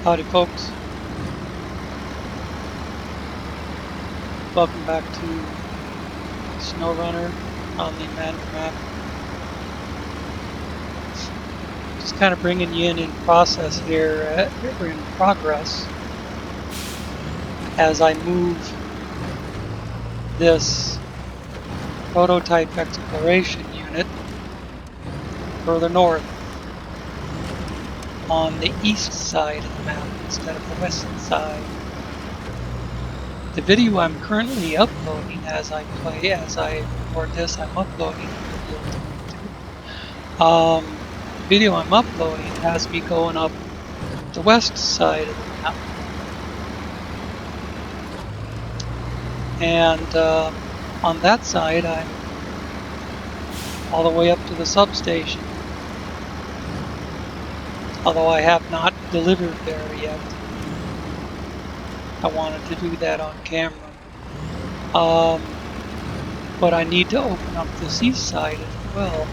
Howdy folks, welcome back to SnowRunner on the Imandra map. Just kind of bringing you in process here, or in progress, as I move this prototype exploration unit further north on the east side of the map instead of the west side. The video I'm currently uploading as I record this, I'm uploading the video I'm uploading has me going up the west side of the map. And on that side, I'm all the way up to the substation. Although I have not delivered there yet. I wanted to do that on camera. But I need to open up this east side as well.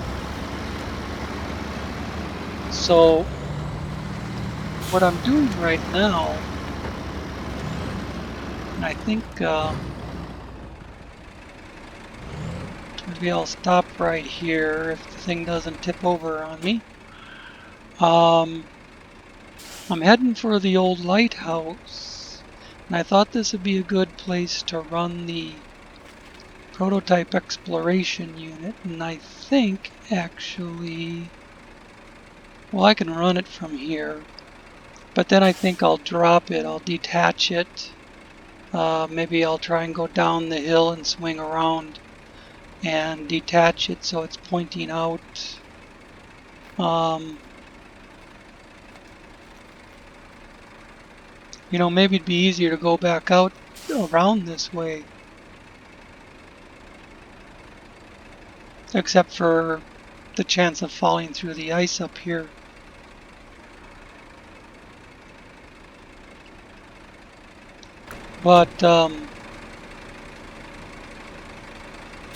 So what I'm doing right now, and I think maybe I'll stop right here if the thing doesn't tip over on me. I'm heading for the old lighthouse, and I thought this would be a good place to run the prototype exploration unit, and I think actually, well, I can run it from here, but then I think I'll drop it, I'll detach it, maybe I'll try and go down the hill and swing around and detach it so it's pointing out. You know, maybe it'd be easier to go back out around this way. Except for the chance of falling through the ice up here. But,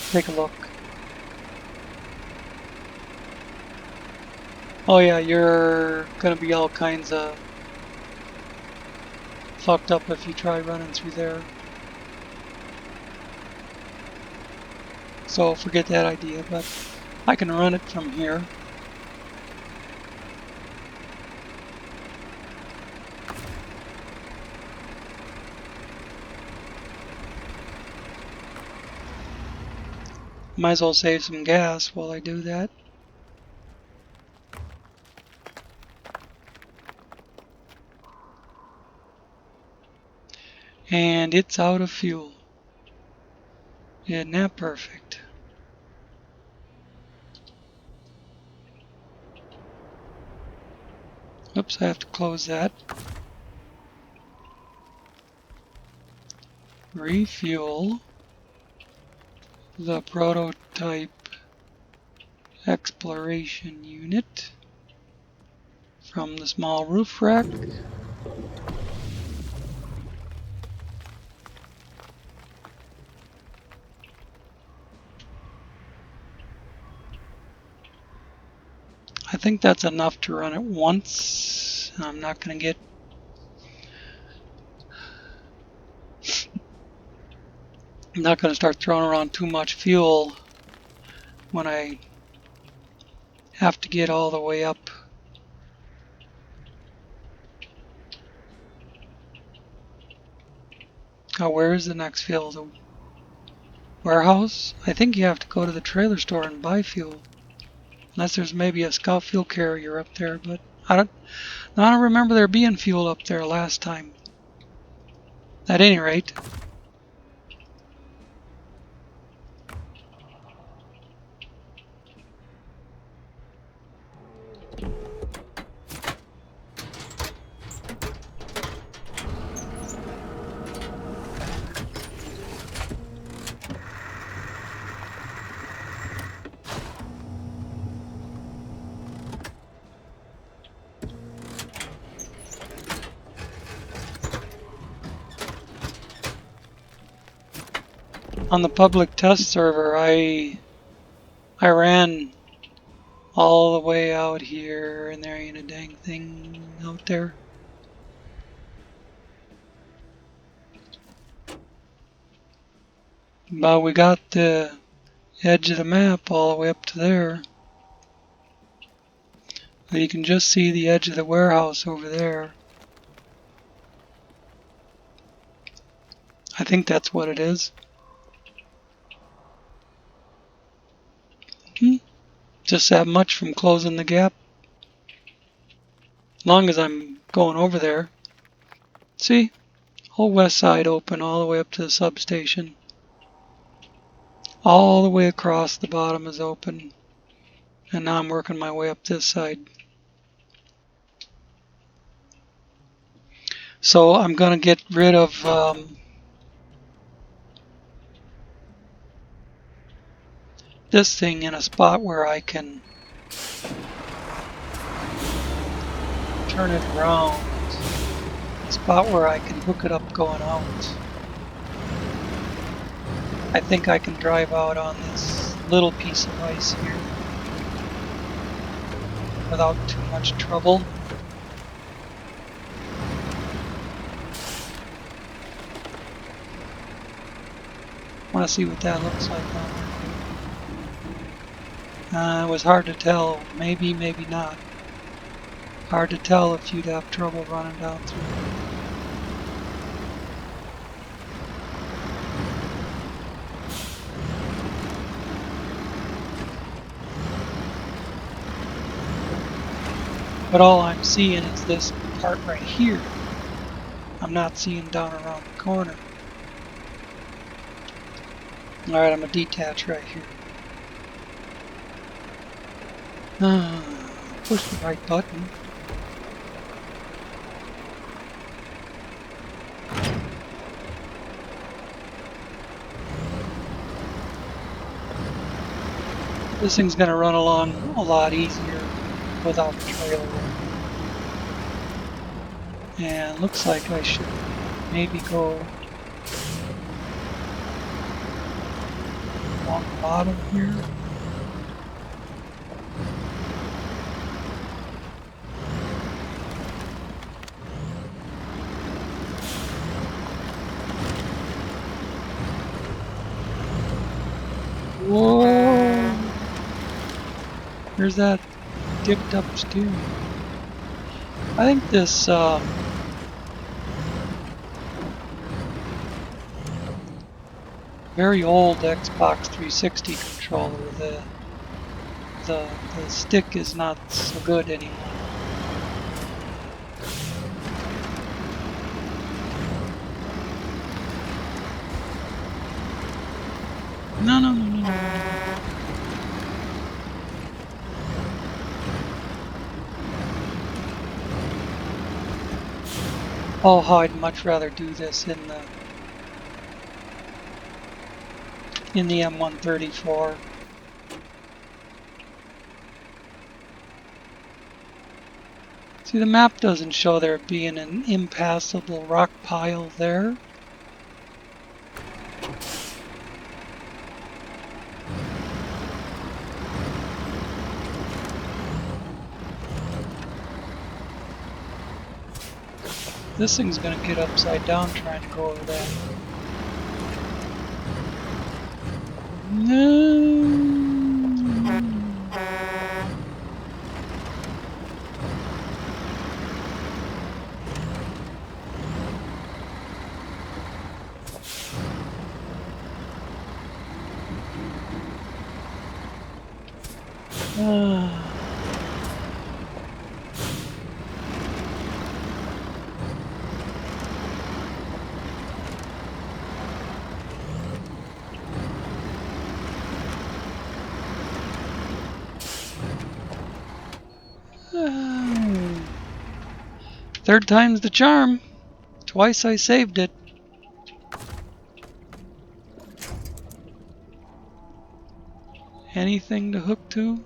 take a look. Oh yeah, you're gonna be all kinds of fucked up if you try running through there. So forget that idea, but I can run it from here. Might as well save some gas while I do that. And it's out of fuel. Isn't that perfect? Oops, I have to close that. Refuel the prototype exploration unit from the small roof rack. I think that's enough to run it once. I'm not going to get I'm not going to start throwing around too much fuel when I have to get all the way up. Oh, where is the next fuel? The warehouse? I think you have to go to the trailer store and buy fuel. Unless there's maybe a scout fuel carrier up there, but I don't remember there being fuel up there last time. At any rate, on the public test server, I ran all the way out here, and there ain't a dang thing out there. But we got the edge of the map all the way up to there. You can just see the edge of the warehouse over there. I think that's what it is. Just that much from closing the gap. As long as I'm going over there. See? Whole west side open all the way up to the substation. All the way across the bottom is open. And now I'm working my way up this side. So I'm going to get rid of this thing in a spot where I can turn it around. A spot where I can hook it up going out. I think I can drive out on this little piece of ice here without too much trouble. I want to see what that looks like down there. It was hard to tell. Maybe, maybe not. Hard to tell if you'd have trouble running down through it. But all I'm seeing is this part right here. I'm not seeing down around the corner. Alright, I'm going to detach right here. Push the right button. This thing's going to run along a lot easier without a trailer. And looks like I should maybe go along the bottom here. Whoa! There's that dipped up steering. I think this very old Xbox 360 controller, the stick is not so good anymore. No. Oh, how I'd much rather do this in the M134. See, the map doesn't show there being an impassable rock pile there. This thing's gonna get upside down trying to go over that. No. Third time's the charm. Twice I saved it. Anything to hook to?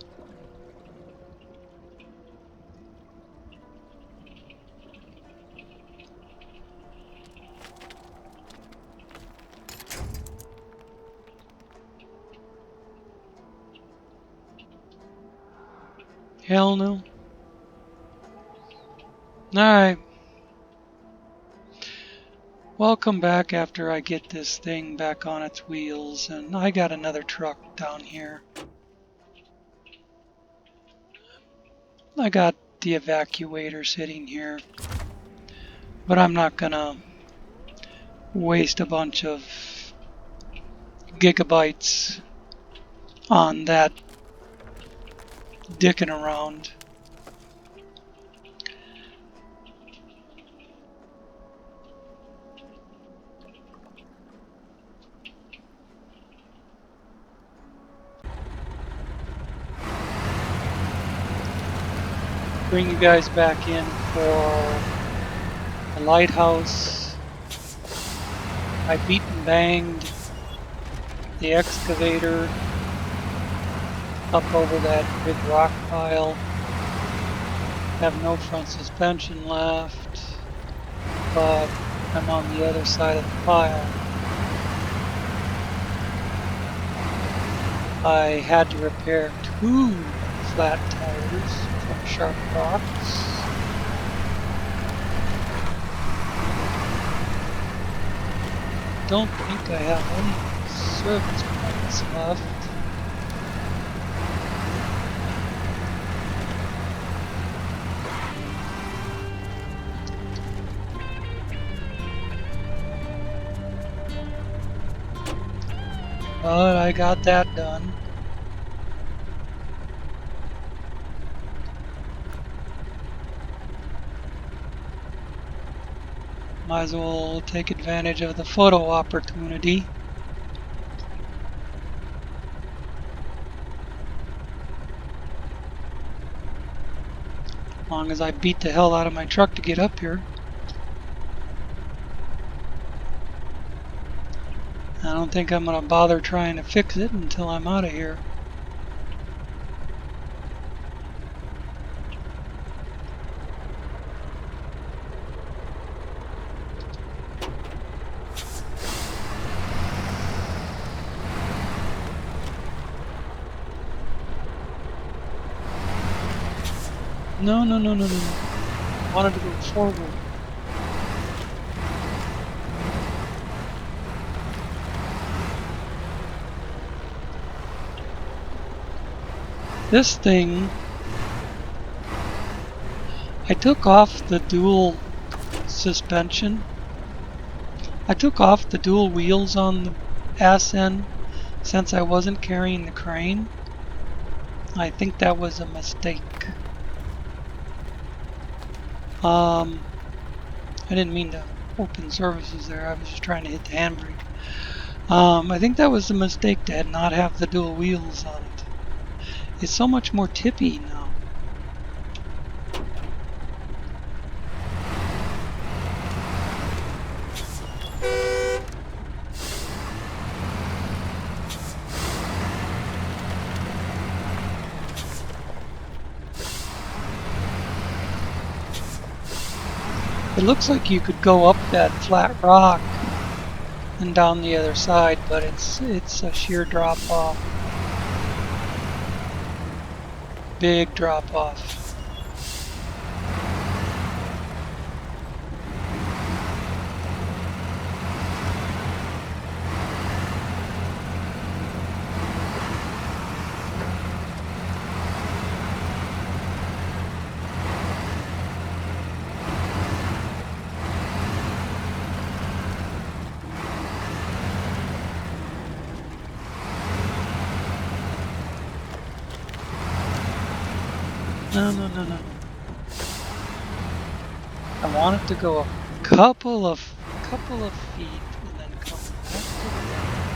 Hell no. Alright. Welcome back after I get this thing back on its wheels, and I got another truck down here. I got the evacuator sitting here, but I'm not gonna waste a bunch of gigabytes on that dicking around. Bring you guys back in for the Lighthouse. I beat and banged the excavator up over that big rock pile. Have no front suspension left, but I'm on the other side of the pile. I had to repair 2 flat tires from sharp rocks. Don't think I have any service points left. But I got that done. Might as well take advantage of the photo opportunity. As long as I beat the hell out of my truck to get up here. I don't think I'm gonna bother trying to fix it until I'm out of here. No. I wanted to go forward. This thing, I took off the dual suspension. I took off the dual wheels on the ass end since I wasn't carrying the crane. I think that was a mistake. I didn't mean to open services there. I was just trying to hit the handbrake. I think that was a mistake to not have the dual wheels on it. It's so much more tippy now. It looks like you could go up that flat rock and down the other side, but it's a sheer drop off. Big drop off. No. I want it to go a couple of feet and then come back to the right,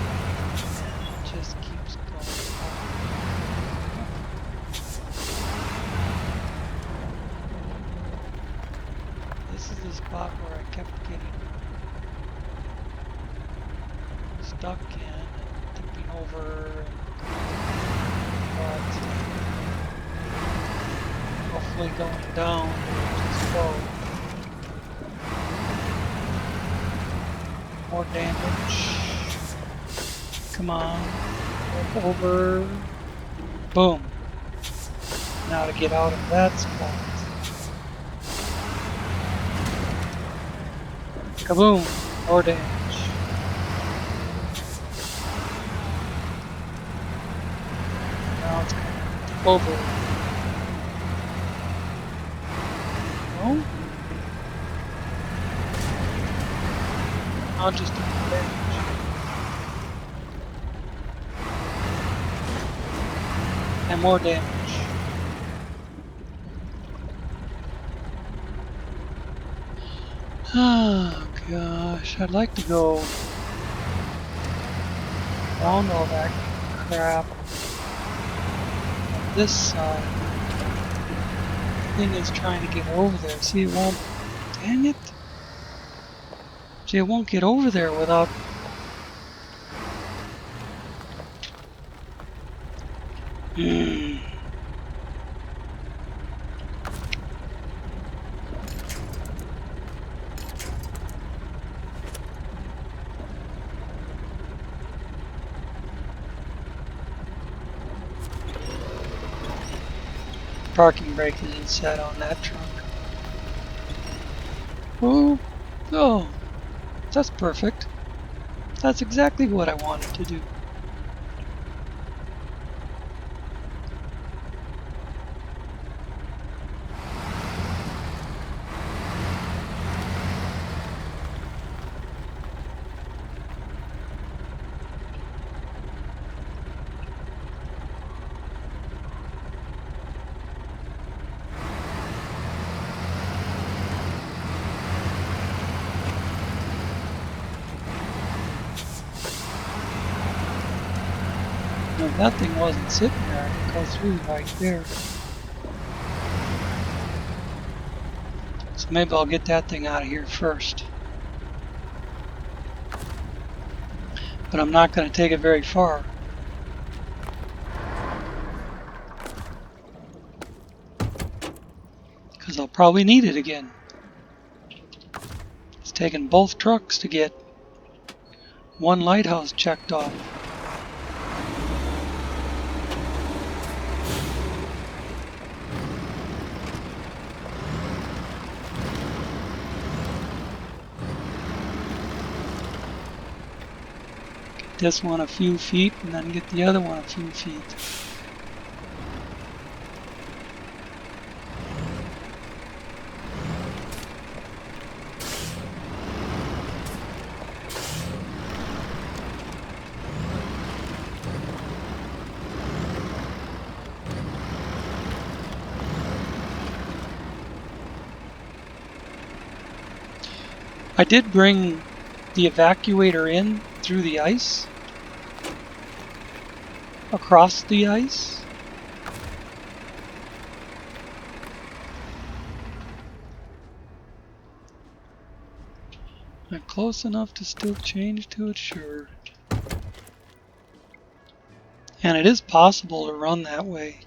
and it just keeps going up. This is the spot where I kept getting stuck in and tipping over, but hopefully going down just slow. More damage. Come on. Over. Boom. Now to get out of that spot. Kaboom. More damage. Now it's going to tip over. No? I'll just do more damage. And more damage. Oh gosh, I'd like to go around all that crap. This side thing is trying to get over there. See, it won't. Dang it! See, it won't get over there without. Parking brake isn't set on that truck. Oh, oh, that's perfect. That's exactly what I wanted to do. No, that thing wasn't sitting there. It goes through right there. So maybe I'll get that thing out of here first. But I'm not going to take it very far. Because I'll probably need it again. It's taken both trucks to get one lighthouse checked off. Get this one a few feet and then get the other one a few feet. I did bring the evacuator in through the ice, across the ice. I'm close enough to still change to it, sure. And it is possible to run that way.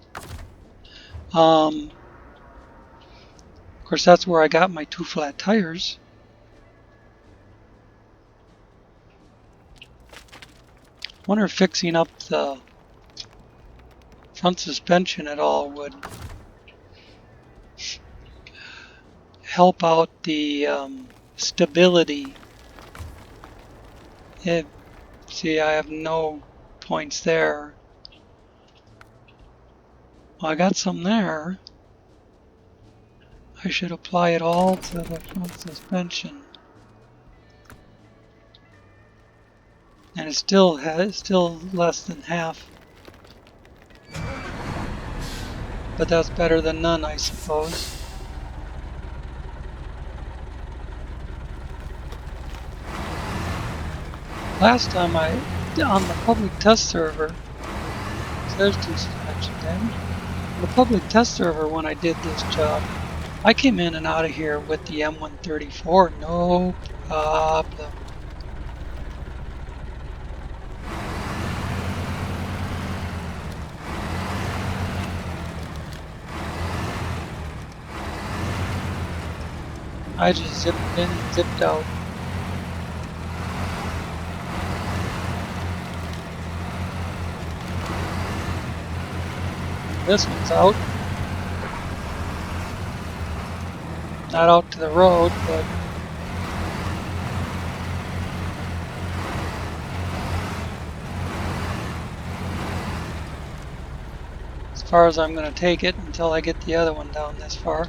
Of course, that's where I got my 2 flat tires. Wonder if fixing up the front suspension at all would help out the stability. See, I have no points there. Well, I got some there. I should apply it all to the front suspension. And it's still less than half. But that's better than none, I suppose. Last time on the public test server, so there's 2 suspension damage. On the public test server, when I did this job, I came in and out of here with the M134, no problem. I just zipped in and zipped out. This one's out. Not out to the road, but far as I'm going to take it until I get the other one down this far.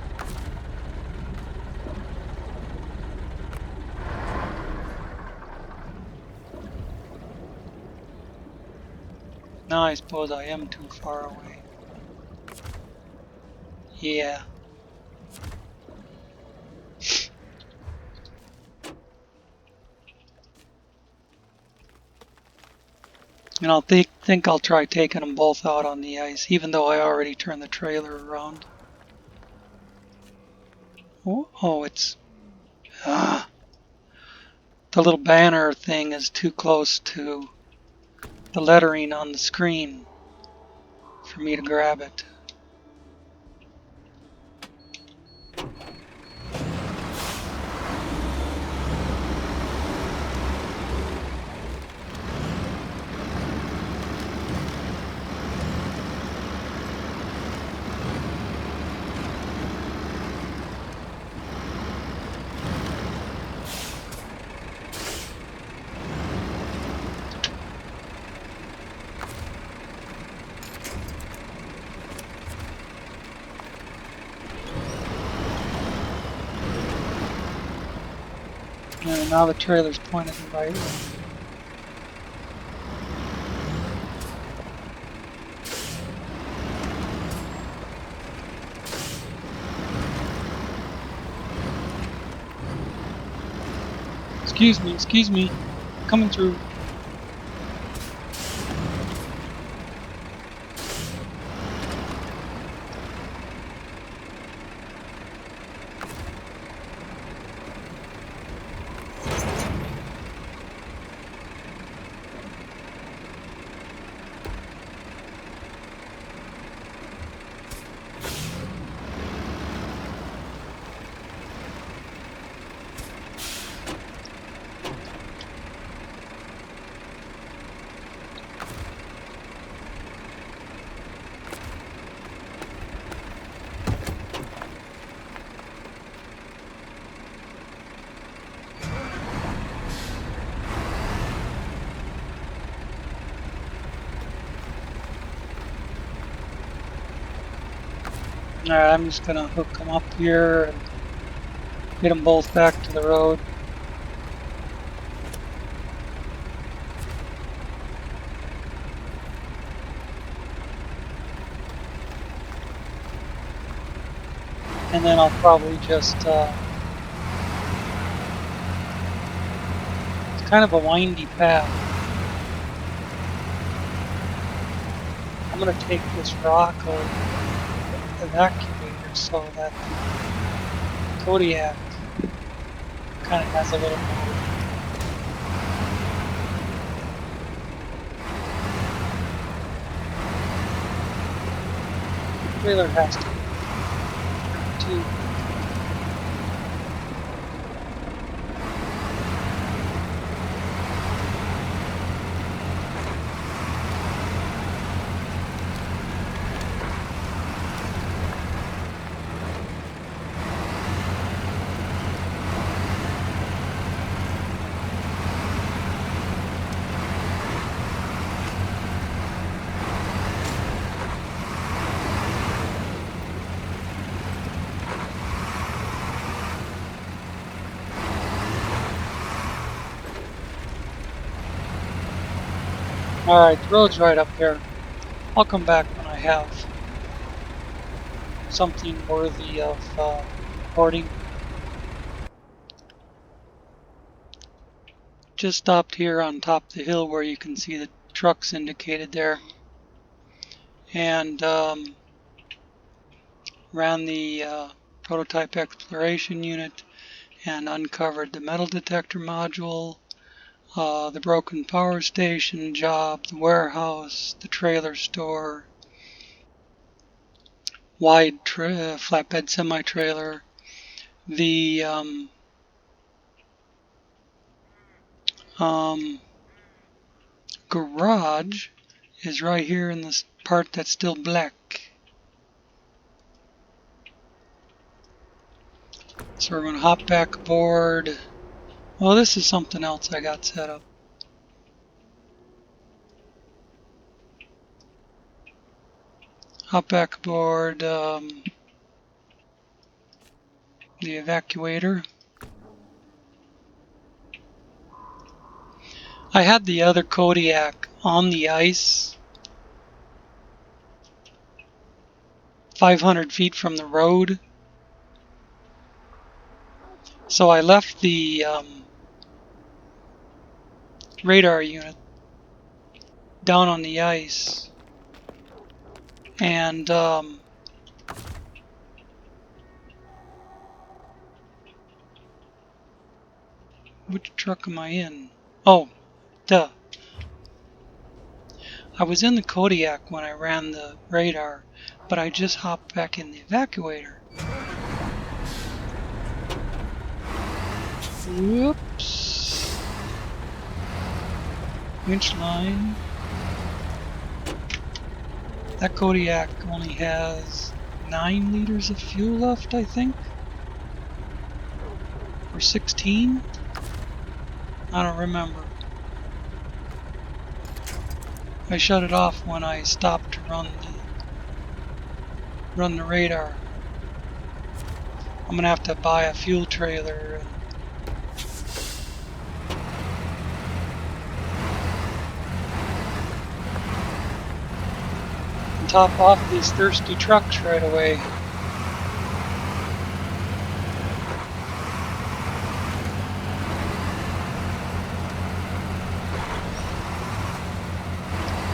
Now I suppose I am too far away. Yeah. And I'll think I'll try taking them both out on the ice, even though I already turned the trailer around. Oh, it's... the little banner thing is too close to the lettering on the screen for me to grab it. And now the trailer's pointed the right way. Excuse me, coming through. Alright, I'm just gonna hook them up here and get them both back to the road. And then I'll probably just, it's kind of a windy path. I'm gonna take this rock over evacuator so that Kodiak kind of has a little more. The trailer has to too. Alright, the road's right up here. I'll come back when I have something worthy of recording. Just stopped here on top of the hill where you can see the trucks indicated there. And ran the prototype exploration unit and uncovered the metal detector module, the broken power station job, the warehouse, the trailer store, wide flatbed semi-trailer. The garage is right here in this part that's still black. So we're going to hop back aboard. Well, this is something else I got set up. hop back aboard the evacuator. I had the other Kodiak on the ice, 500 feet from the road. So I left the radar unit down on the ice, and which truck am I in? Oh, duh. I was in the Kodiak when I ran the radar, but I just hopped back in the evacuator. Whoops. Winch line. That Kodiak only has 9 liters of fuel left, I think. Or 16? I don't remember. I shut it off when I stopped to run the radar. I'm gonna have to buy a fuel trailer and top off these thirsty trucks right away.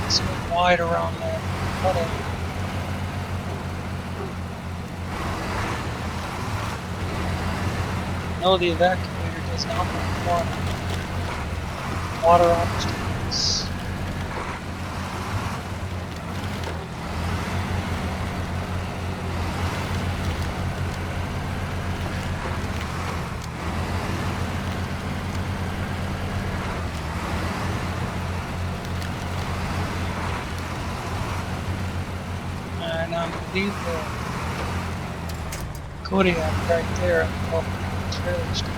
Swing wide around that puddle. No, the evacuator does not want water obstacles. And I'm going to leave the Kodiak right there and go up the trailer street.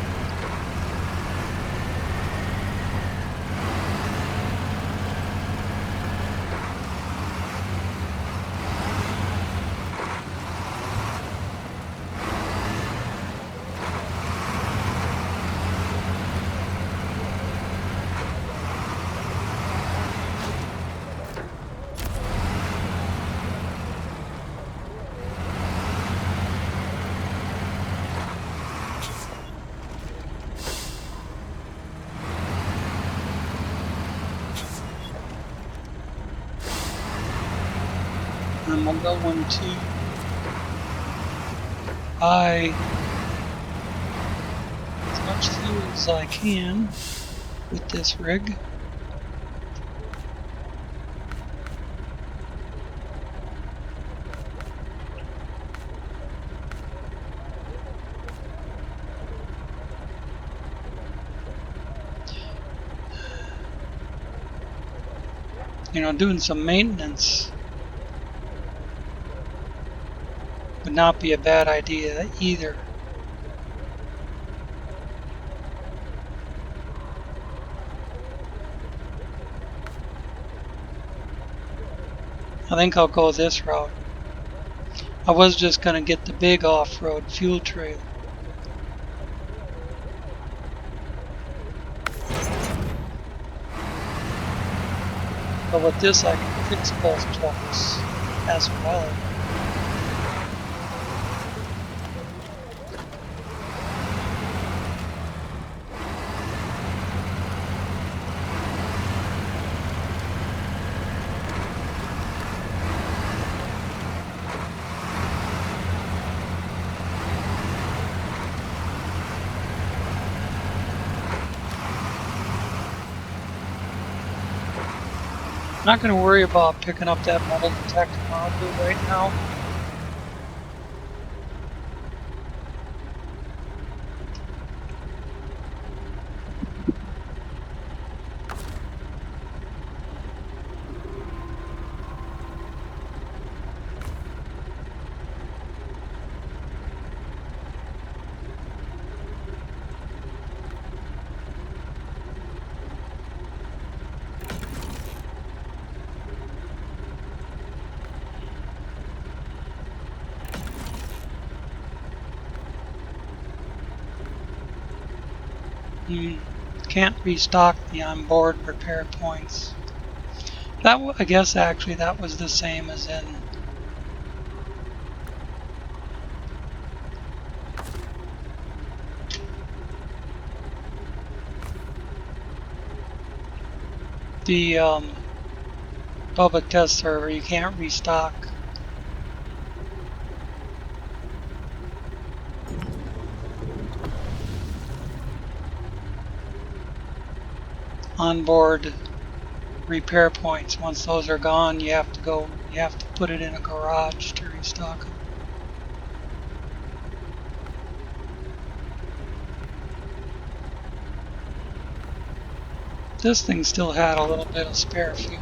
I'm going to buy as much fuel as I can with this rig. You know, doing some maintenance would not be a bad idea either. I think I'll go this route. I was just going to get the big off-road fuel trailer. But with this I can fix both trucks as well. Not going to worry about picking up that metal detector module right now. Can't restock the onboard repair points. I guess actually that was the same as in the public test server. You can't restock. Onboard repair points. Once those are gone, you have to put it in a garage to restock them. This thing still had a little bit of spare fuel.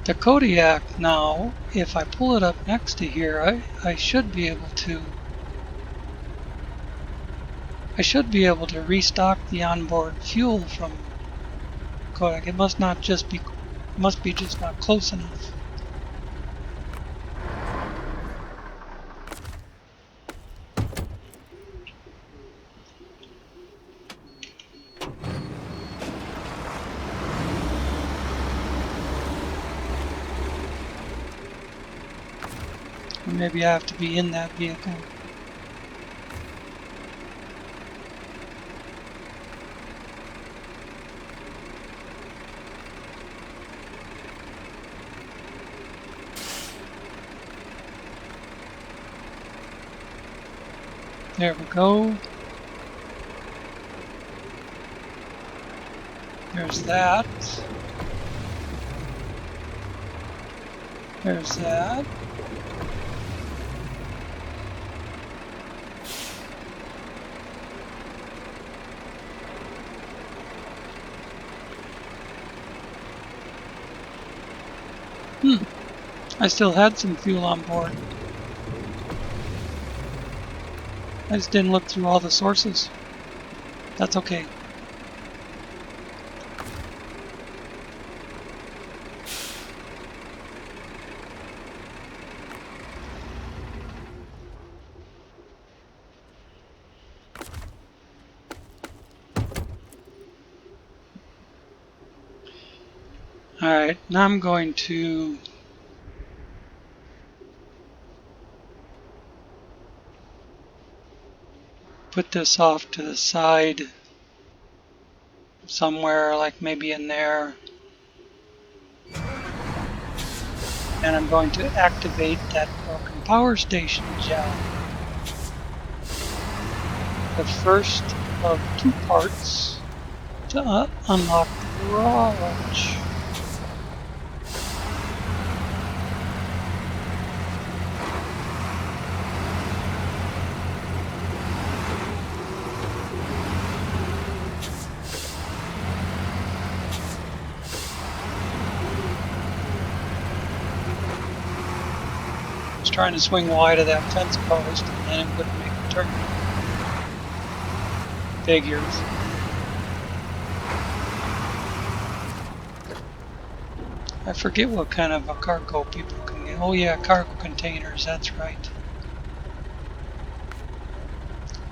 The Kodiak now, if I pull it up next to here, I should be able to restock the onboard fuel from Kodiak. It must be just not close enough. Or maybe I have to be in that vehicle. There we go. There's that. There's that. I still had some fuel on board. I just didn't look through all the sources. That's okay. Alright, now I'm going to put this off to the side somewhere, like maybe in there. And I'm going to activate that broken power station job. The first of 2 parts to unlock the garage. Trying to swing wide of that fence post and then it wouldn't make a turn. Figures. I forget what kind of a cargo people can get. Oh yeah, cargo containers, that's right.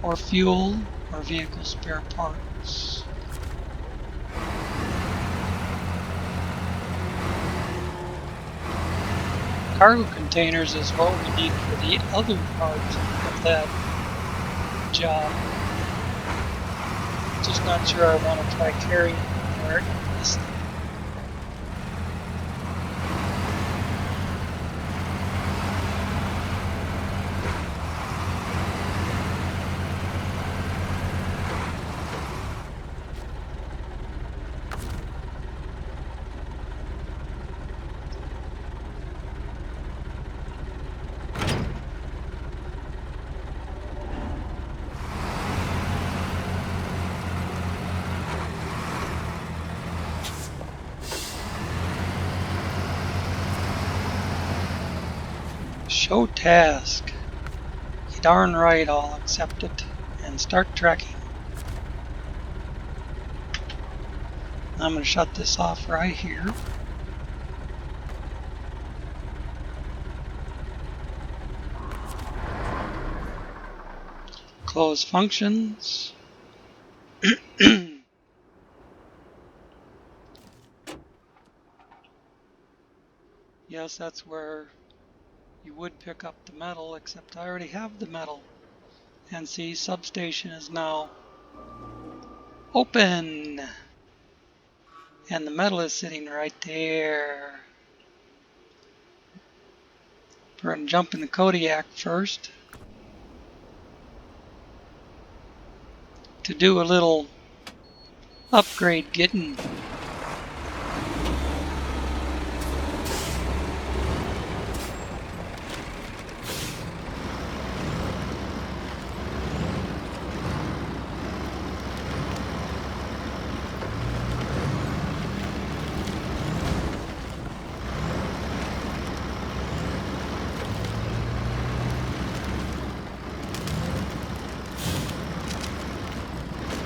Or fuel, or vehicle spare parts. Cargo containers is what we need for the other part of that job. Just not sure I want to try carrying it in this thing. Show task. You darn right, I'll accept it and start tracking. I'm going to shut this off right here. Close functions. Yes, that's where you would pick up the metal, except I already have the metal. And see, substation is now open. And the metal is sitting right there. We're going to jump in the Kodiak first to do a little upgrade getting.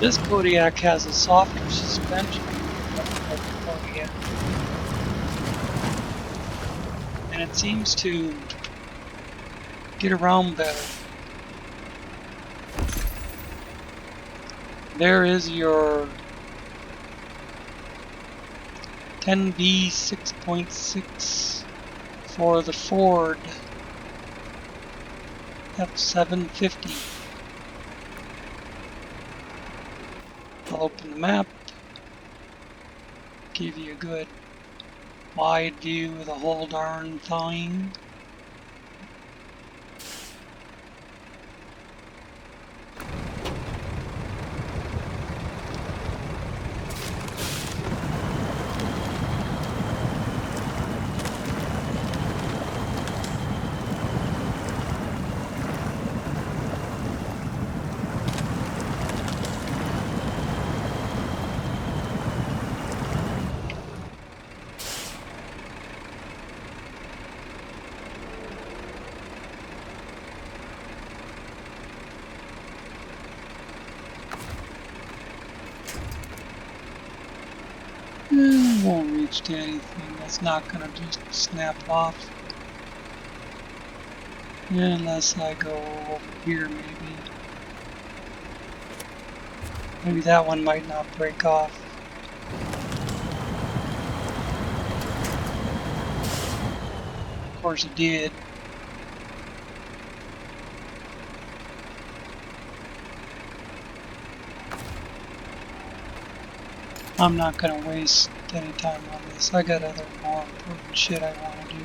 This Kodiak has a softer suspension than the Kodiak, and it seems to get around better. There is your 10B 6.6 for the Ford F750. I'll open the map, give you a good wide view of the whole darn thing. Won't reach to anything. That's not gonna just snap off. Unless I go over here, maybe. Maybe that one might not break off. Of course it did. I'm not gonna waste any time on this. I got other more important shit I want to do,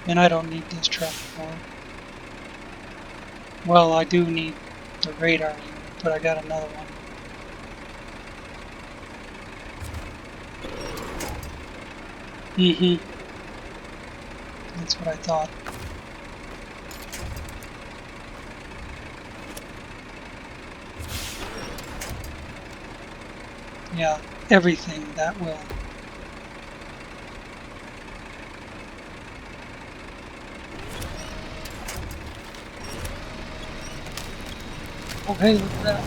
and I don't need this truck for it. Well, I do need the radar unit, but I got another one. That's what I thought. Yeah, everything that will. Oh hey, look at that.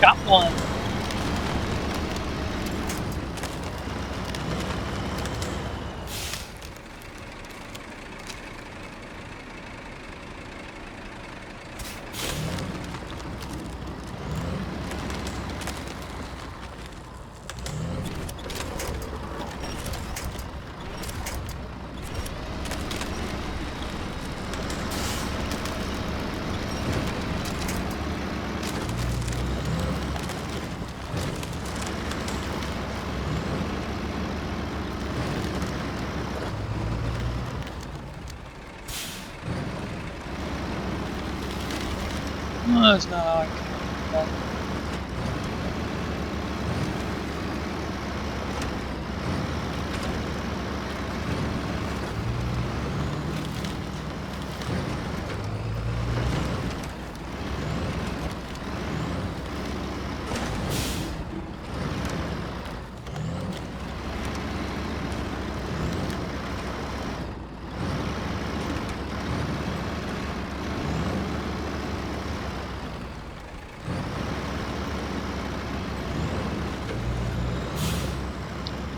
Got one. No, that's not how I can do that.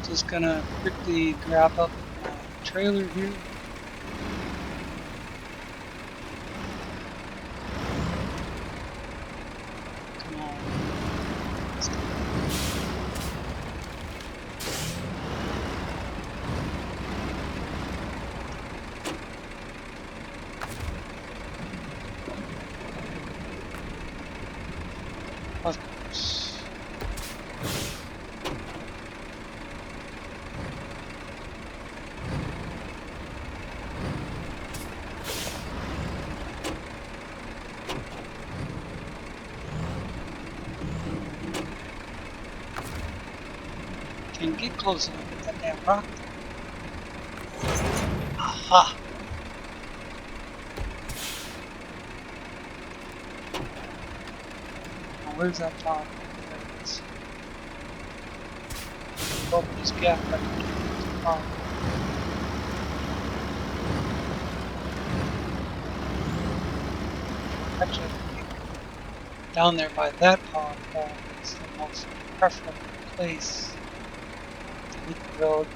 Just gonna quickly grab up my trailer here. can get close enough with that damn rock. Aha! Now where's that pond? There it is. Open this gap right into the pond. Actually, down there by that pond hole is the most preferable place to hit the road.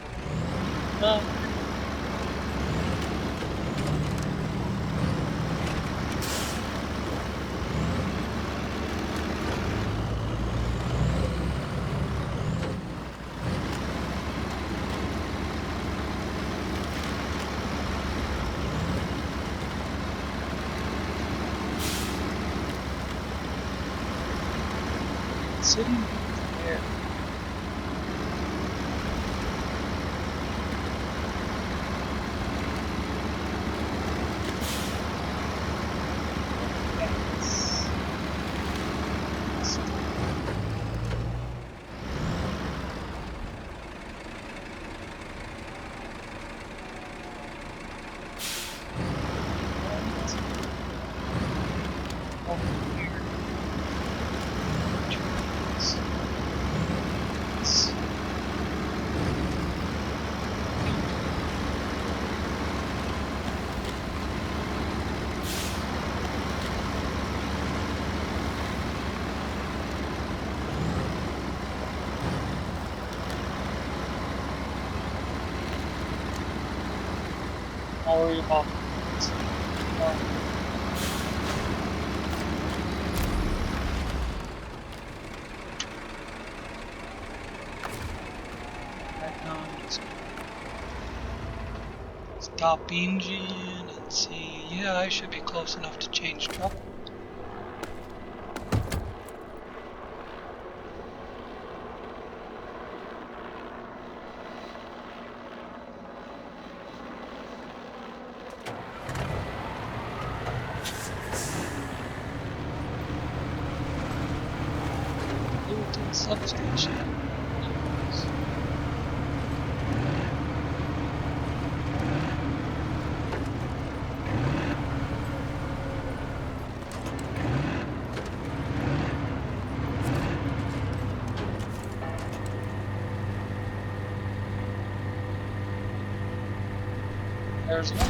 Sitting there. Don't worry about it. Right now I'm just stop engine and see. Yeah, I should be close enough to change truck. Substation. There's one.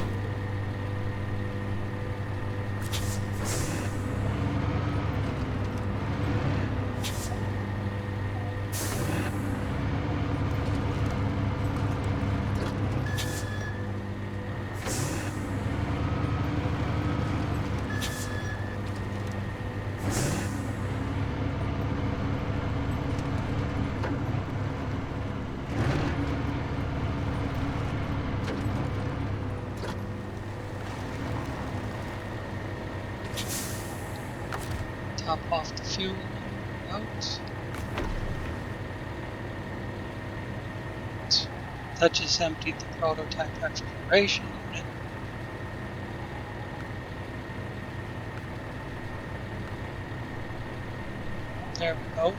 Top off the fuel out. That just emptied the prototype exploration unit. There we go.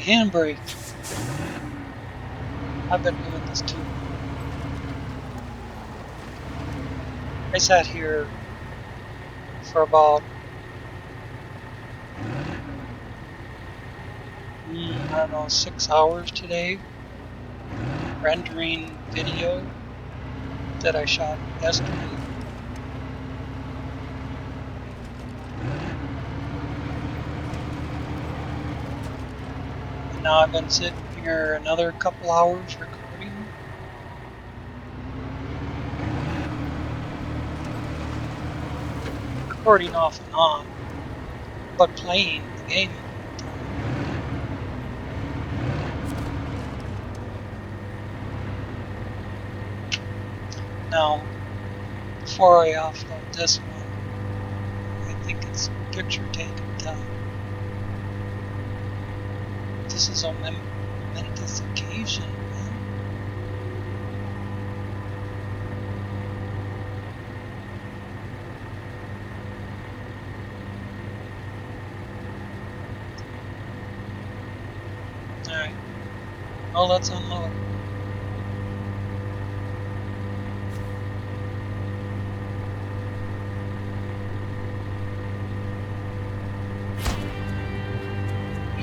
Handbrake. I've been doing this too. I sat here for about I don't know, 6 hours today rendering video that I shot yesterday. Now I've been sitting here another couple hours recording. recording off and on, but playing the game. Now, before I offload this one, I think it's picture taking time. This is a momentous occasion, man. Alright, well, let's unload.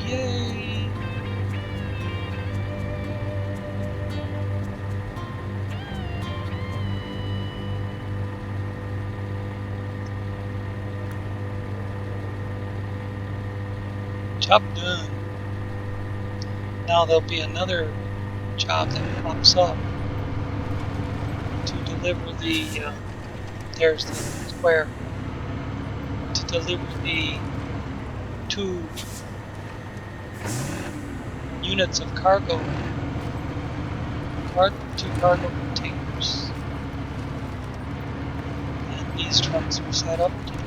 Yay! Job done. Now there'll be another job that pops up to deliver the, there's the square, to deliver the 2 units of cargo, 2 cargo containers. And these trucks are set up to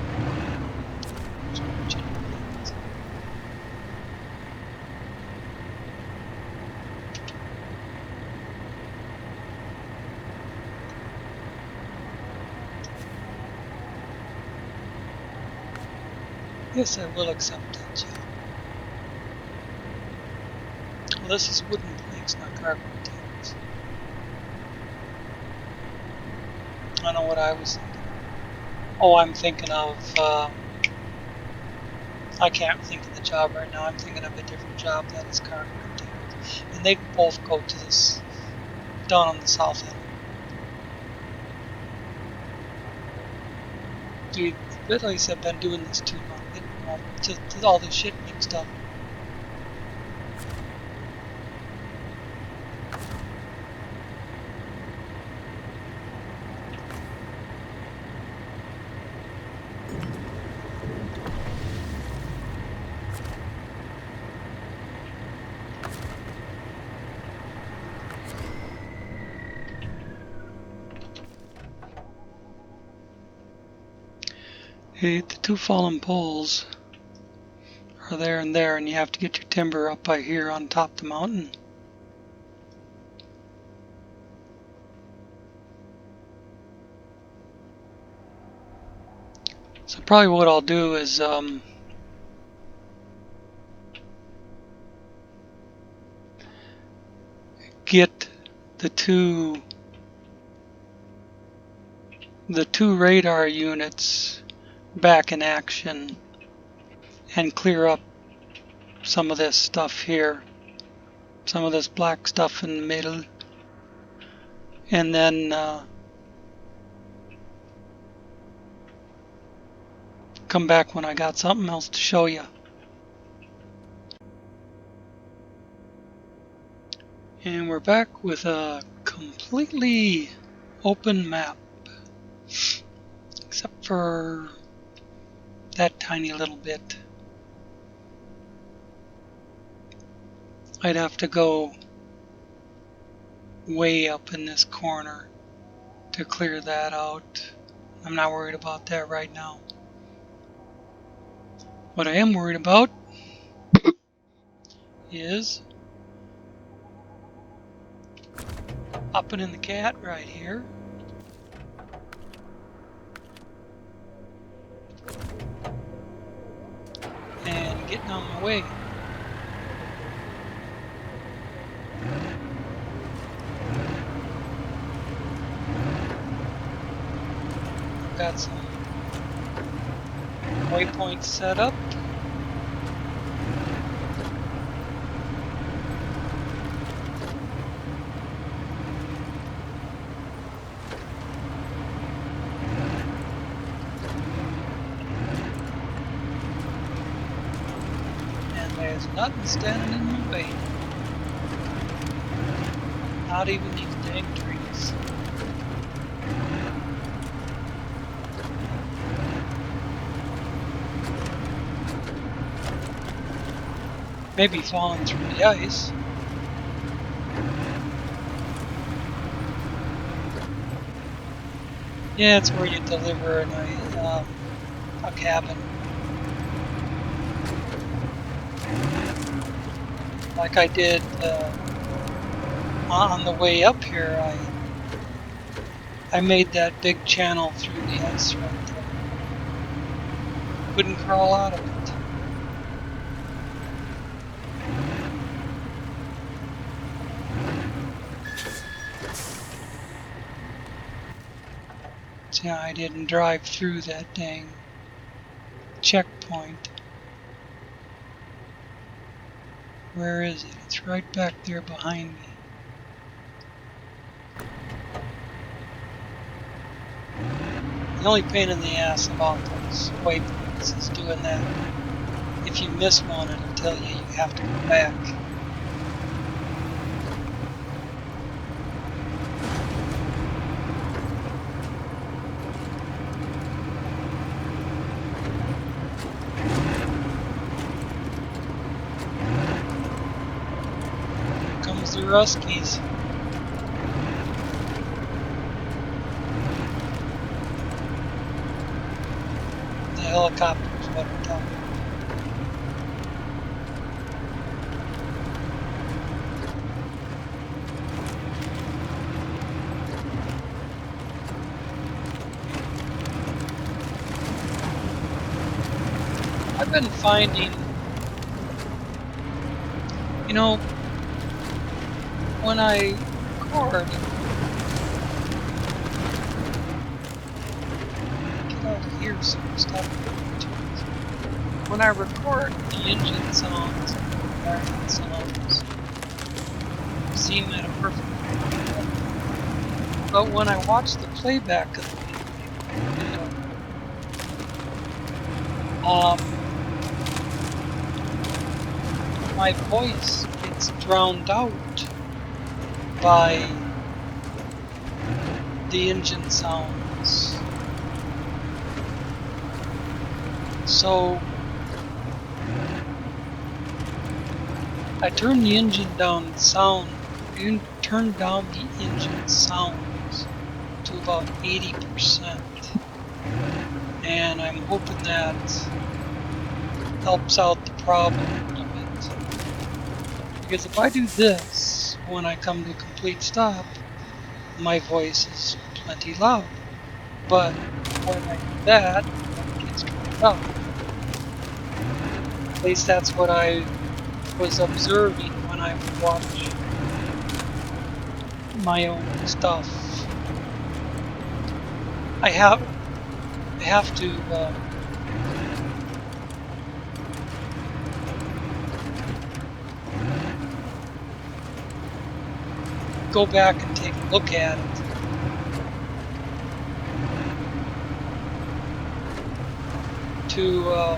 yes, I will accept that job. Well, this is wooden planks, not cargo containers. I don't know what I was thinking. Oh, I'm thinking of, I can't think of the job right now. I'm thinking of a different job that is cargo containers. And they both go to this, down on the south end. Dude, at least I've been doing this too long. Just all this shit mixed up. Hey, the 2 fallen poles are there and there, and you have to get your timber up by here on top of the mountain. So probably what I'll do is get the two radar units back in action and clear up some of this stuff here, some of this black stuff in the middle, and then come back when I got something else to show you. And we're back with a completely open map, except for that tiny little bit. I'd have to go way up in this corner to clear that out. I'm not worried about that right now. What I am worried about is hopping in the cat right here. And getting on my way. I've got some waypoints set up. And there's nothing standing in my way. Not even these dang trees. Maybe falling through the ice. Yeah, it's where you deliver a cabin. Like I did on the way up here, I made that big channel through the ice right there. Couldn't crawl out of it. Yeah, I didn't drive through that dang checkpoint. Where is it? It's right back there behind me. The only pain in the ass about those waypoints is doing that. If you miss one, it'll tell you you have to go back. Here comes the Ruskies. The helicopter's what I'm talking about. I've been finding, you know, when I record, get out of here so I stop. When I record the engine sounds and the environment sounds, seem at a perfect level. But when I watch the playback of the video, my voice gets drowned out by the engine sounds. So I turn the engine down sound, turn down the engine sounds to about 80%. And I'm hoping that helps out the problem a little bit. Because if I do this when I come to a complete stop, my voice is plenty loud. But when I do that, it gets turned up. At least that's what I was observing when I would watch my own stuff. I have to go back and take a look at it. To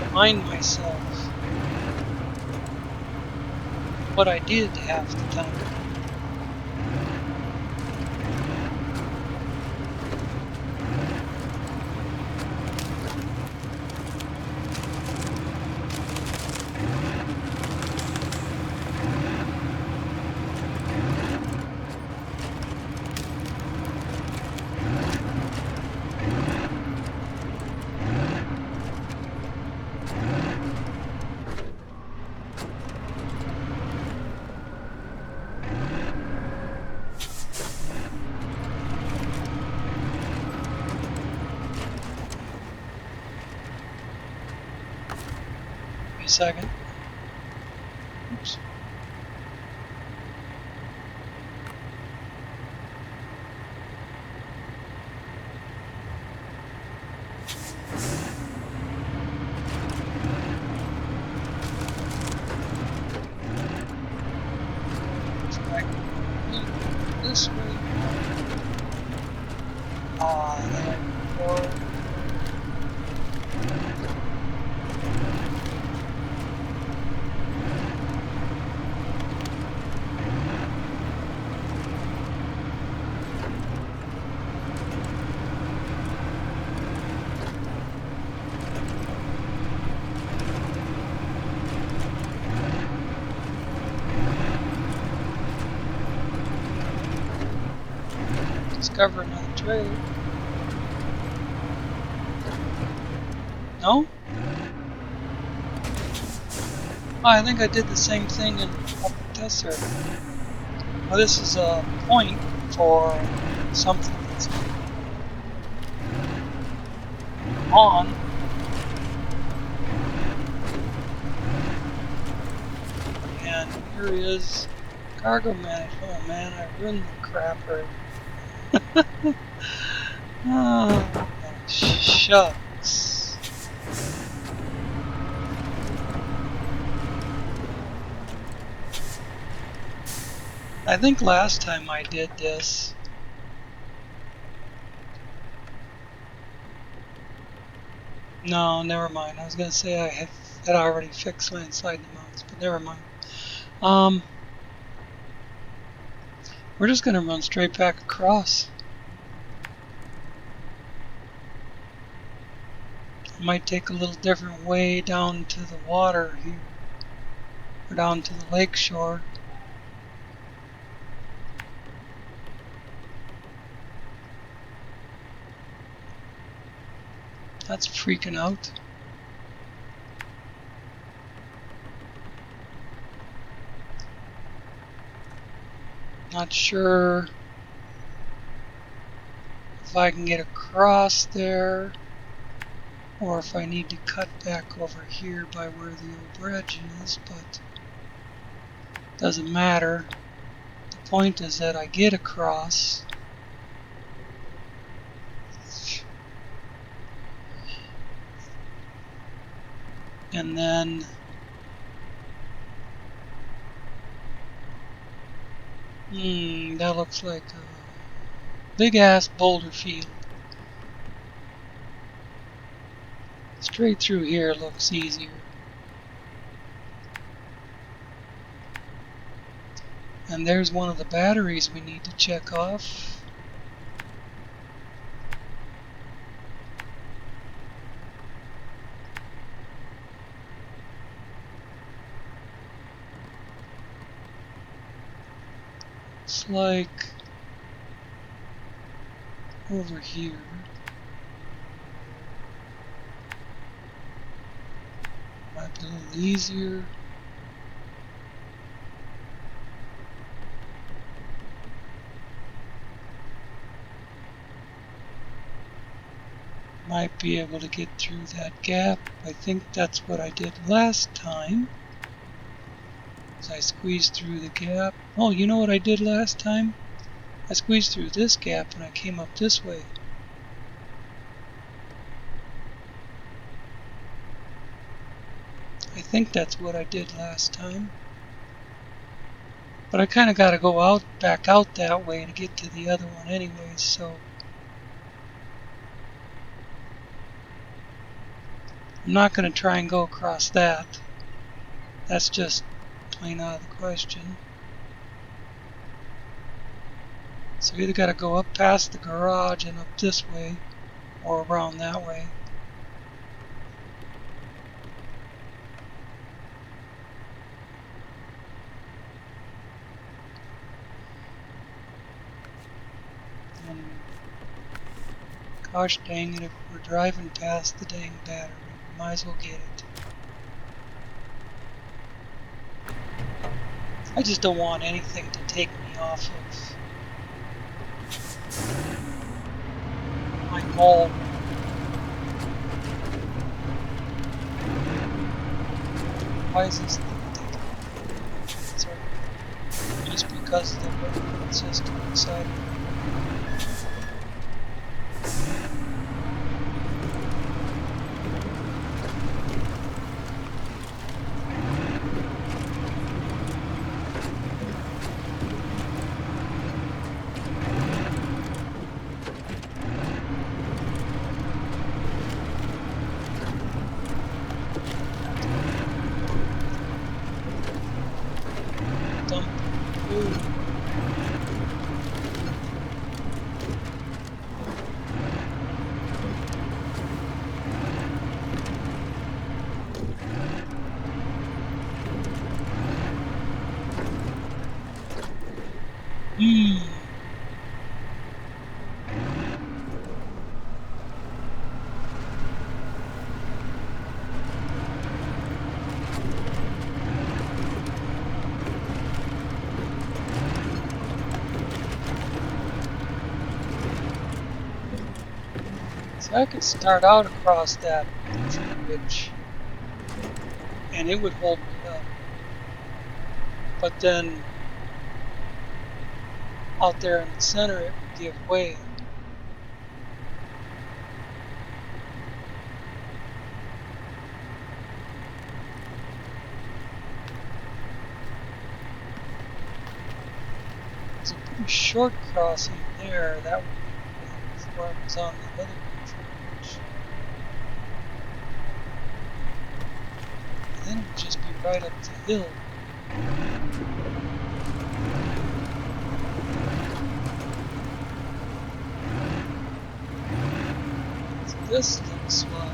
remind myself what I did half the time. Second. Oops. Try this way. There we go. discover another trailer. No? Oh, I think I did the same thing in Public Test Server. Well, this is a point for something that's on. And here is cargo management. Oh man, I ruined the crap right. Oh, shucks. I think last time I did this, no, never mind. I was going to say I had already fixed my inside the mounts, but never mind. We're just going to run straight back across. I might take a little different way down to the water here, or down to the lake shore. That's freaking out. Not sure if I can get across there, or if I need to cut back over here by where the old bridge is, but doesn't matter. The point is that I get across. And then that looks like a big ass boulder field. Straight through here looks easier. And there's one of the batteries we need to check off. Looks like over here. Might be a little easier. Might be able to get through that gap. I think that's what I did last time. I squeezed through the gap. Oh, you know what I did last time? I squeezed through this gap and I came up this way. I think that's what I did last time. But I kind of got to go back out that way to get to the other one anyways, so I'm not going to try and go across that. That's just plain out of the question. So we either got to go up past the garage and up this way, or around that way. And gosh dang it, if we're driving past the dang battery, we might as well get it. I just don't want anything to take me off of my goal. Why is this thing taking me? Just because of the weapon system inside. So I could start out across that ridge and it would hold me up. But then out there in the center it would give way. It's a pretty short crossing there. That would be before I was on the other ridge. And then it would just be right up the hill. So this looks like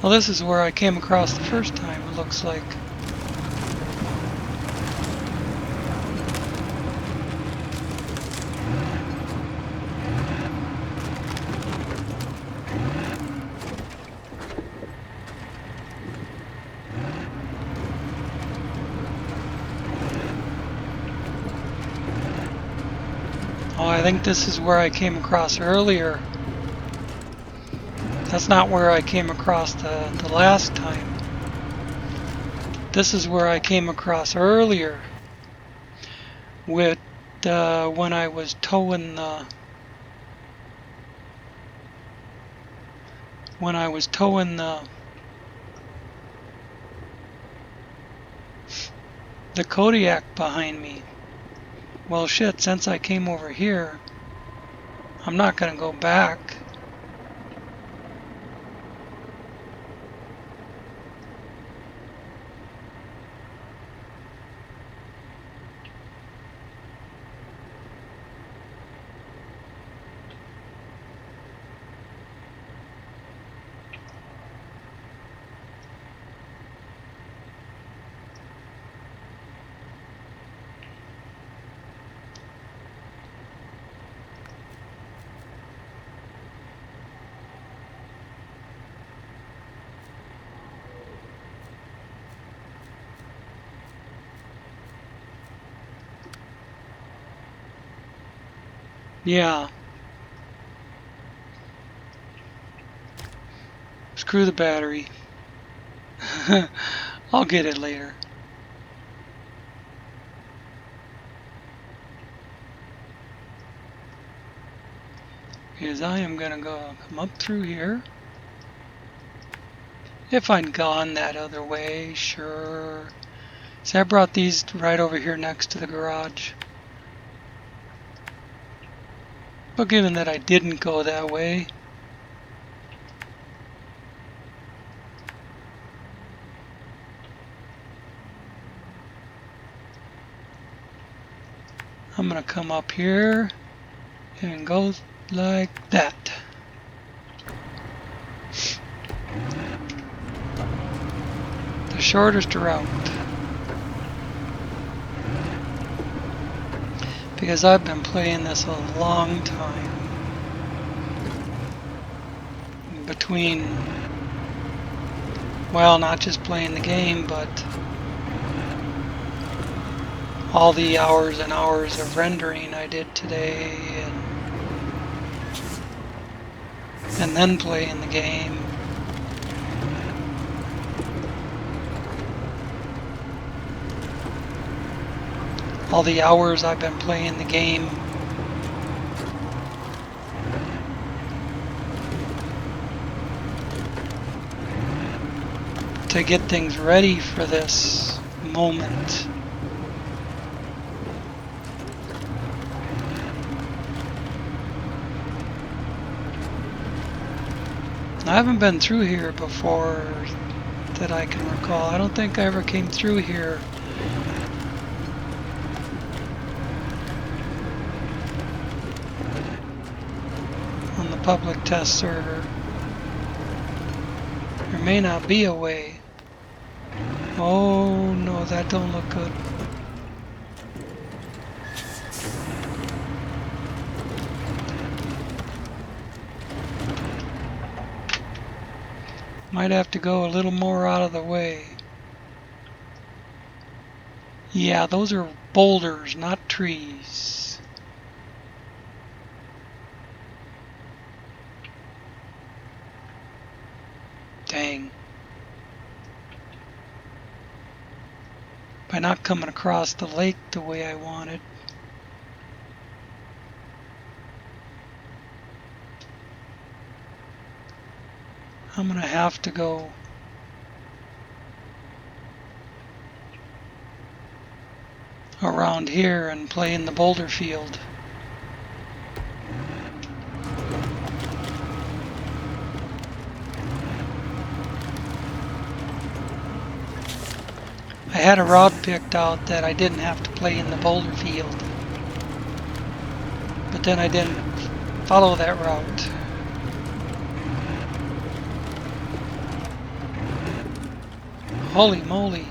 well, this is where I came across the first time, it looks like. Oh, I think this is where I came across earlier. That's not where I came across the last time. This is where I came across earlier with when I was towing the Kodiak behind me. Well, shit, since I came over here, I'm not gonna go back. Yeah. Screw the battery. I'll get it later. Because I am gonna come up through here. If I'd gone that other way, sure. See, I brought these right over here next to the garage. But given that I didn't go that way, I'm gonna come up here and go like that. The shortest route. Because I've been playing this a long time. Between, well, not just playing the game, but all the hours and hours of rendering I did today, and then playing the game. All the hours I've been playing the game. To get things ready for this moment. I haven't been through here before that I can recall. I don't think I ever came through here. On the public test server. There may not be a way. Oh no, that don't look good. Might have to go a little more out of the way. Yeah, those are boulders, not trees. Dang. By not coming across the lake the way I wanted. I'm gonna have to go around here and play in the boulder field. I had a route picked out that I didn't have to play in the boulder field, but then I didn't follow that route. Holy moly!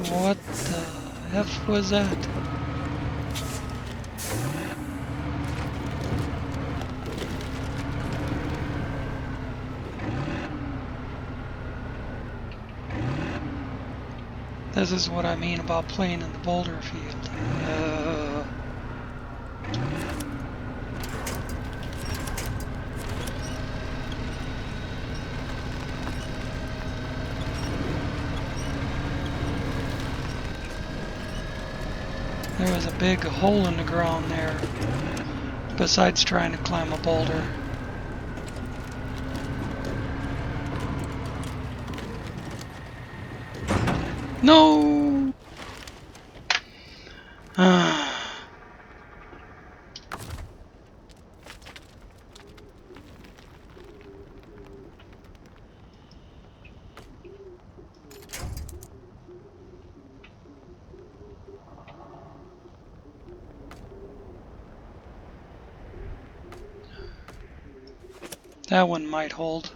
What the F was that? This is what I mean about playing in the boulder field. There was a big hole in the ground there, besides trying to climb a boulder. No! That one might hold.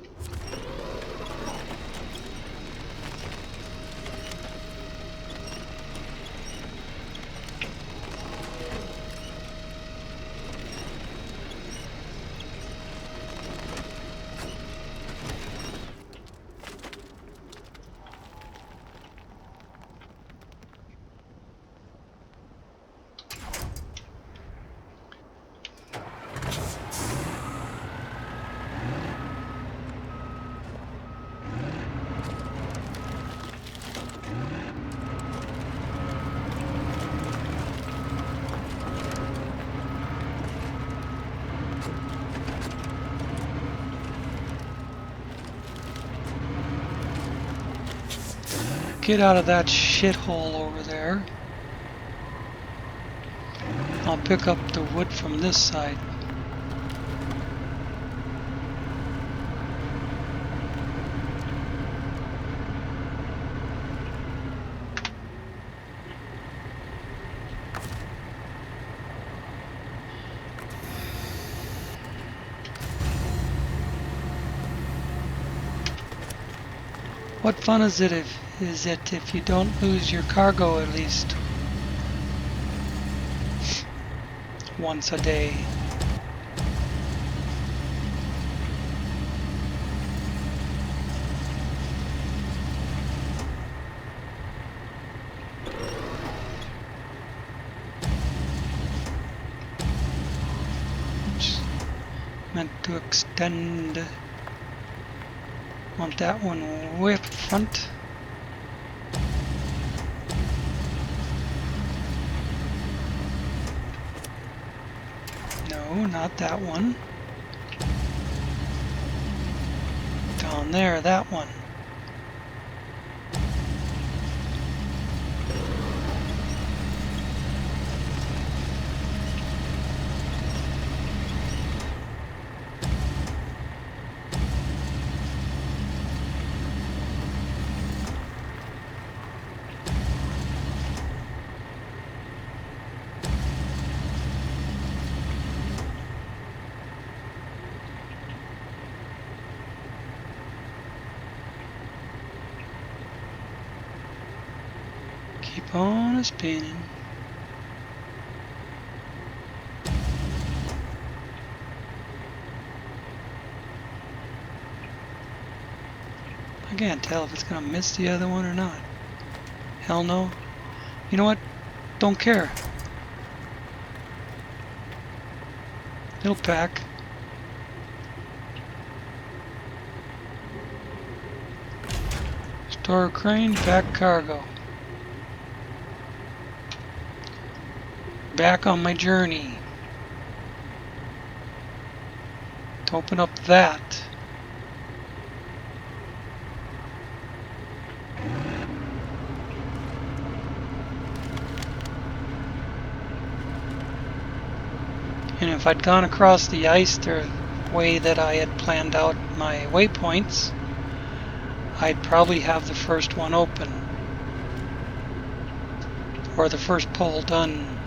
Get out of that shithole over there. I'll pick up the wood from this side. What fun is it if you don't lose your cargo at least once a day? Which meant to extend. Want that one way up front. No, not that one. Down there, that one. Keep on spinning. I can't tell if it's gonna miss the other one or not. Hell no. You know what? Don't care. It'll pack. Store crane, pack cargo. Back on my journey. To open up that. And if I'd gone across the ice the way that I had planned out my waypoints, I'd probably have the first one open. Or the first pull done.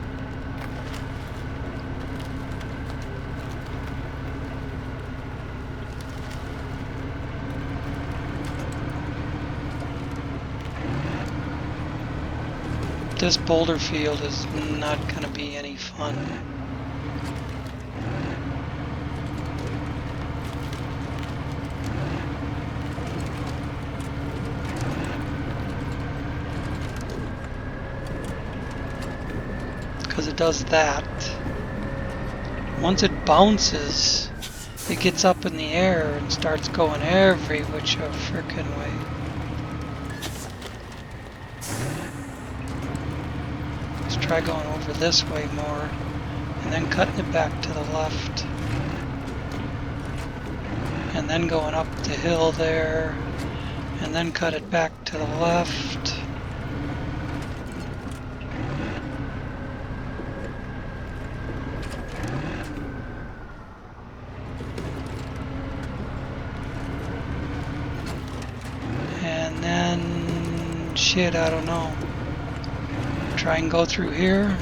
This boulder field is not going to be any fun. Because it does that. Once it bounces, it gets up in the air and starts going every which a frickin' way. Let's try going over this way more, and then cutting it back to the left. And then going up the hill there, and then cut it back to the left. And then, shit, I don't know. Try and go through here.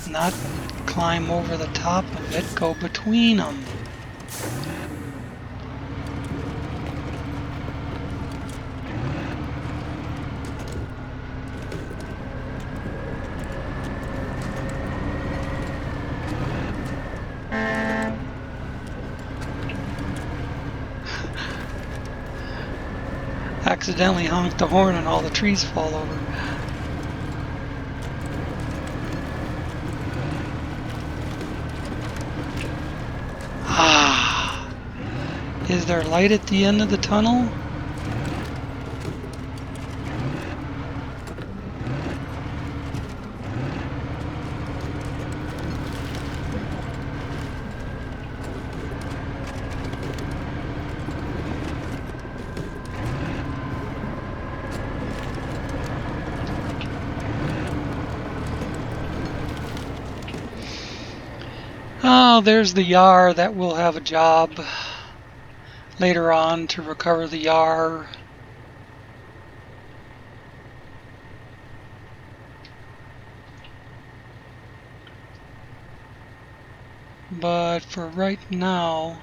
Not climb over the top of it, go between them. Accidentally honked the horn and all the trees fall over. Ah! Is there light at the end of the tunnel? Oh, there's the Yar. That will have a job later on to recover the Yar. But for right now,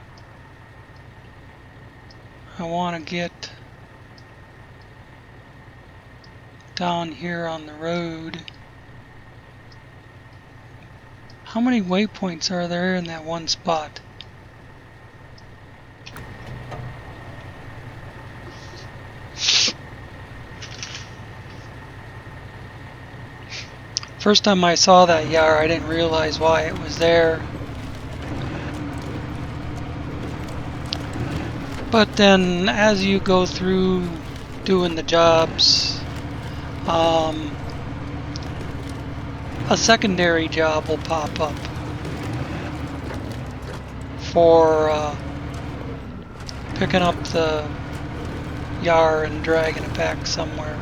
I want to get down here on the road. How many waypoints are there in that one spot? First time I saw that Yar, I didn't realize why it was there. But then as you go through doing the jobs, a secondary job will pop up for picking up the Yar and dragging it back somewhere.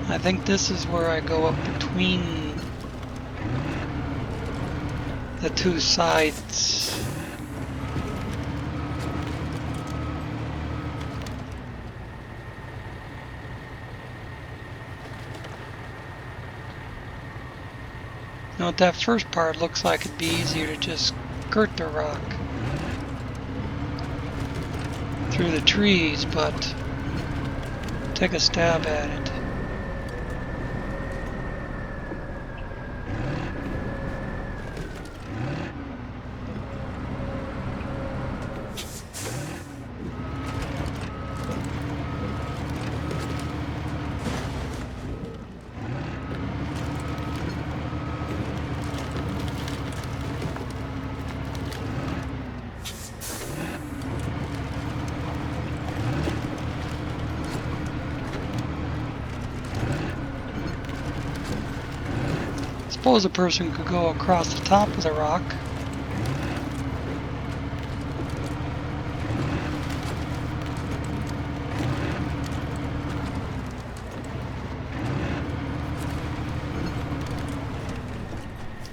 I think this is where I go up between the two sides. You know, that first part looks like it'd be easier to just skirt the rock through the trees, but take a stab at it. suppose a person could go across the top of the rock.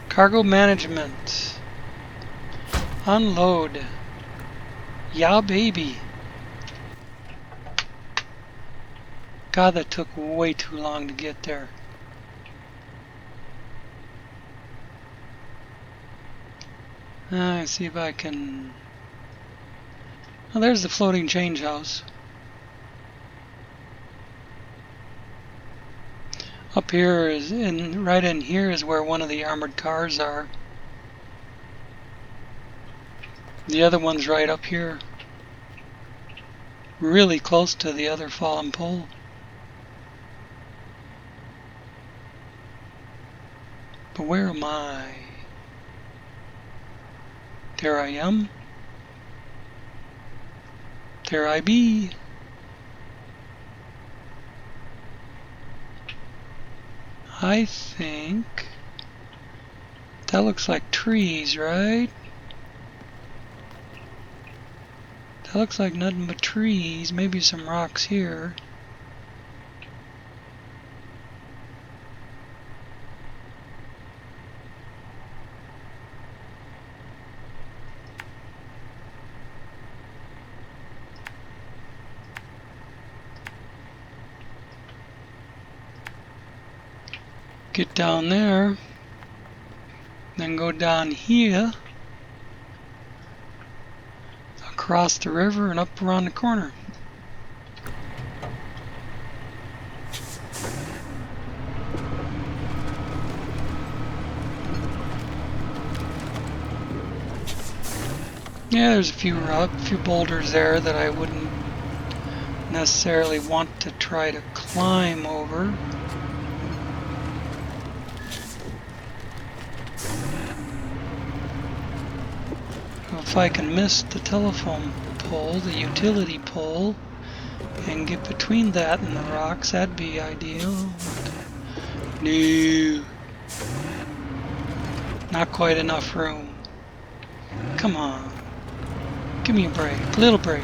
Cargo management. Unload. Yeah, baby. God, that took way too long to get there. Let's see if I can... Oh, there's the floating change house. Up here is right in here is where one of the armored cars are. The other one's right up here. Really close to the other fallen pole. But where am I? There I am. There I be. I think that looks like trees, right? That looks like nothing but trees, maybe some rocks here. Get down there, then go down here, across the river and up around the corner. Yeah, there's a few boulders there that I wouldn't necessarily want to try to climb over. If I can miss the telephone pole, the utility pole, and get between that and the rocks, that'd be ideal. No. Not quite enough room. Come on. Give me a break. A little break.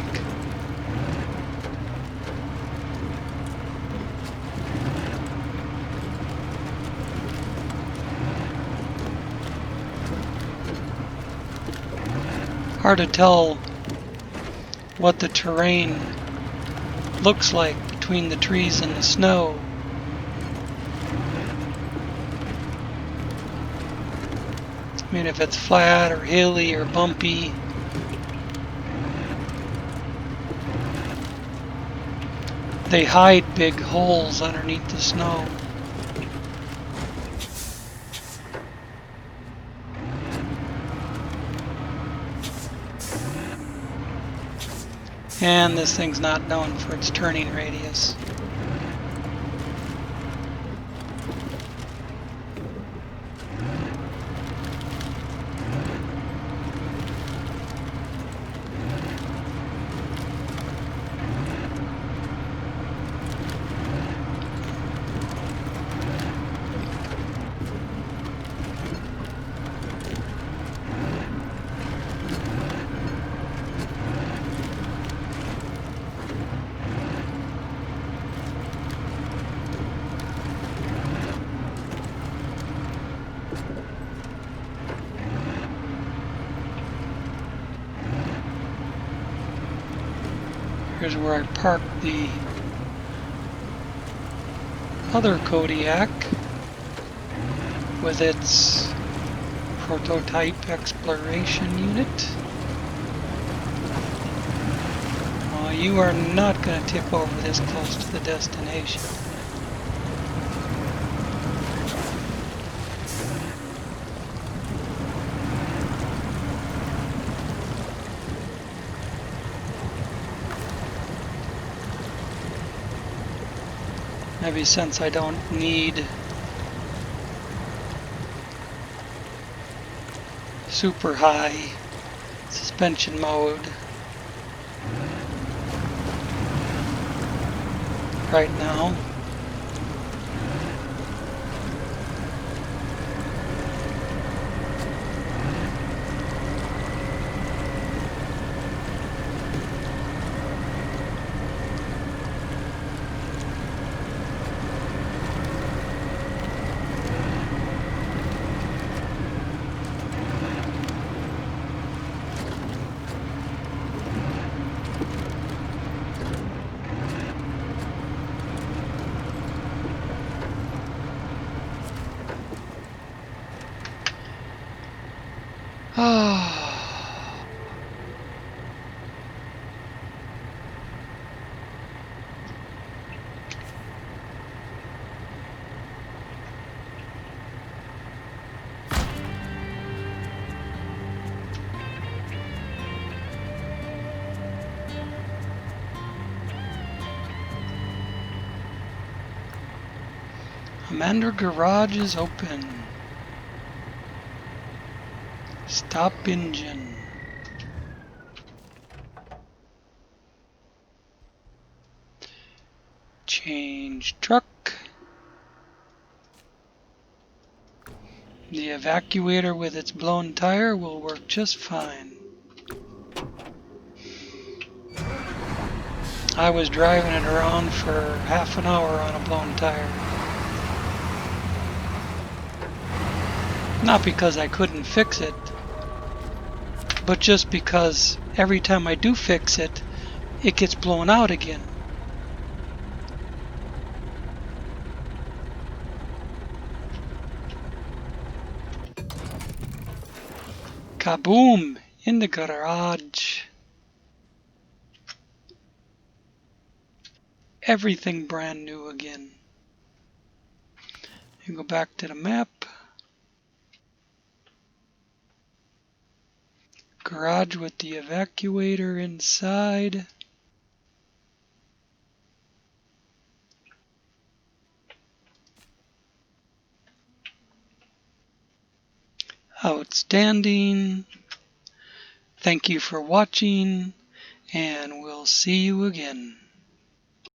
Hard to tell what the terrain looks like between the trees and the snow. I mean, if it's flat or hilly or bumpy. They hide big holes underneath the snow. And this thing's not known for its turning radius. Here's where I parked the other Kodiak with its prototype exploration unit. You are not going to tip over this close to the destination. Maybe since I don't need super high suspension mode right now. Ah. Imandra garage is open. Stop engine. Change truck. The evacuator with its blown tire will work just fine. I was driving it around for half an hour on a blown tire. Not because I couldn't fix it, but just because every time I do fix it, it gets blown out again. Kaboom! In the garage. Everything brand new again. You go back to the map. Garage with the evacuator inside. Outstanding. Thank you for watching, and we'll see you again.